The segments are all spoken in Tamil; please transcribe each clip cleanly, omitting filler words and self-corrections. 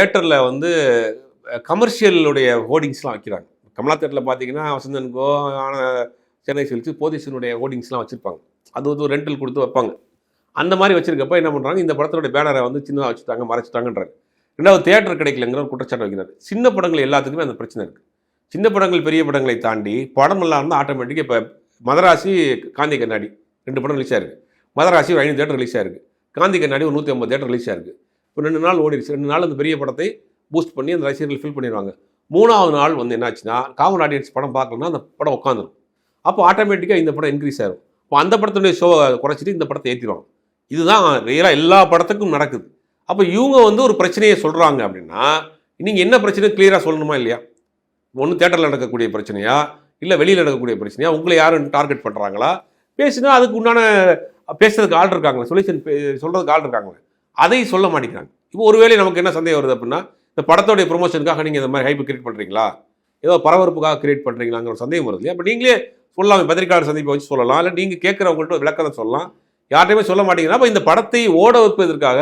தேட்டரில் வந்து கமர்ஷியலுடைய ஹோர்டிங்ஸ்லாம் வைக்கிறாங்க. கமலா தேட்டரில் பார்த்தீங்கன்னா வசந்தன்கோ, சென்னை சில்க்ஸ், போதீஸினுடைய ஹோர்டிங்ஸ்லாம் வச்சுருப்பாங்க. அது வந்து ரெண்டல் கொடுத்து வைப்பாங்க. அந்த மாதிரி வச்சிருக்கப்ப என்ன பண்ணுறாங்க, இந்த படத்தினுடைய பேனரை வந்து சின்னதாக வச்சுட்டாங்க, மறைச்சிட்டாங்கன்றாரு. ரெண்டாவது தேட்டர் கிடைக்கலங்கிற ஒரு குற்றச்சாட்டு வைக்கிறார். சின்ன படங்கள் எல்லாத்துக்குமே அந்த பிரச்சனை இருக்குது. சின்ன படங்கள் பெரிய படங்களை தாண்டி படமெல்லாம் வந்து ஆட்டோமேட்டிக்காக இப்போ மதராசி, காந்தி கண்ணாடி 2 படம் ரிலீஸ் ஆயிருக்கு. மதராசி ஒரு 5 தேட்டர் ரிலீஸ் ஆயிருக்கு. காந்தி கண்ணாடி ஒரு 150 தேட்டர் ரிலீஸ் ஆயிருக்கு. இப்போ 2 நாள் ஓடிடுச்சு. 2 நாள் அந்த பெரிய படத்தை பூஸ்ட் பண்ணி அந்த ரசிகர்கள் ஃபில் பண்ணிடுவாங்க. 3வது நாள் வந்து என்னாச்சுன்னா, காமன் ஆடியன்ஸ் படம் பார்க்கலன்னா அந்த படம் உட்காந்துரும். அப்போ ஆட்டோமேட்டிக்காக இந்த படம் இன்க்ரீஸ் ஆகும். இப்போ அந்த படத்துடைய ஷோவை குறைச்சிட்டு இந்த படத்தை ஏற்றிடுவாங்க. இதுதான் ரியலாக எல்லா படத்துக்கும் நடக்குது. அப்போ இவங்க வந்து ஒரு பிரச்சனையை சொல்கிறாங்க அப்படின்னா, நீங்கள் என்ன பிரச்சனை கிளியராக சொல்லணுமா இல்லையா? ஒன்று தேட்டரில் நடக்கக்கூடிய பிரச்சனையா, இல்லை வெளியில் நடக்கக்கூடிய பிரச்சனையா, உங்களை யாரும் டார்கெட் பண்ணுறாங்களா? பேசினா அதுக்கு உண்டான பேசுறதுக்கு ஆள் இருக்காங்களே, சொல்யூஷன் சொல்கிறதுக்கு ஆள் இருக்காங்களே, அதை சொல்ல மாட்டேங்கிறாங்க. இப்போ ஒருவேளை நமக்கு என்ன சந்தேகம் வருது அப்படின்னா, இந்த படத்தோடைய ப்ரொமோஷனுக்காக நீங்கள் இந்த மாதிரி ஹைப் கிரியேட் பண்ணுறீங்களா, ஏதோ பரபரப்புக்காக கிரியேட் பண்ணுறீங்களாங்கிற ஒரு சந்தேகம் வருது இல்லையா? அப்போ நீங்களே சொல்லலாம், பத்திரிகையாளர் சந்திப்பை வச்சு சொல்லலாம், இல்லை நீங்கள் கேட்குறவங்கள்ட்ட விளக்கத்தை சொல்லலாம். யார்ட்டையுமே சொல்ல மாட்டீங்கன்னா அப்போ இந்த படத்தை ஓட வைப்பதற்காக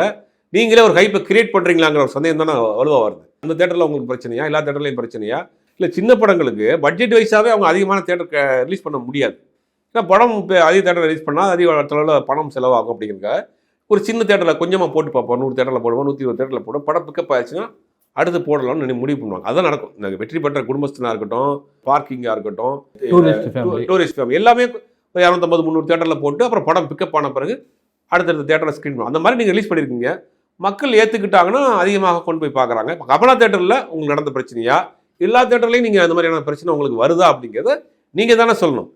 நீங்களே ஒரு ஹைப்பை கிரியேட் பண்ணுறீங்களாங்கிற ஒரு சந்தேகம் தானே வலுவாக வருது. அந்த தேட்டரில் உங்களுக்கு பிரச்சனையா, எல்லா தேட்டர்லையும் பிரச்சனையா, இல்லை சின்ன படங்களுக்கு பட்ஜெட் வைஸாகவே அவங்க அதிகமான தேட்டருக்கு ரிலீஸ் பண்ண முடியாது. ஏன்னா படம் இப்போ அதிக தேட்டர் ரிலீஸ் பண்ணால் அதிக அளவில் பணம் செலவாகும். அப்படிங்கிறதுக்காக ஒரு சின்ன தேட்டரில் கொஞ்சமாக போட்டு பார்ப்போம். 100 தேட்டரில் போடுவோம், 120 தேட்டரில் போடுவோம். படம் பிக்கப் ஆயிடுச்சுன்னா அடுத்து போடலாம்னு முடிவு பண்ணுவாங்க. அதான் நடக்கும். இந்த வெற்றி பெற்ற குடும்பஸ்தனாக இருக்கட்டும், பார்க்கிங்காக இருக்கட்டும், டூரிஸ்ட் ஃபேமிலி எல்லாமே 250, 300 தேட்டரில் போட்டு அப்புறம் படம் பிக்கப் ஆன பிறகு அடுத்தடுத்த தேட்டரில் ஸ்க்ரீன் பண்ணுவோம். அந்த மாதிரி நீங்கள் ரிலீஸ் பண்ணியிருக்கீங்க. மக்கள் ஏற்றுக்கிட்டாங்கன்னா அதிகமாக கொண்டு போய் பார்க்குறாங்க. இப்போ கமலா தேட்டரில் உங்களுக்கு நடந்த பிரச்சனையா, எல்லா தேட்டர்லையும் நீங்கள் அந்த மாதிரியான பிரச்சனை உங்களுக்கு வருதா அப்படிங்கிறத நீங்கள் தானே சொல்லணும்.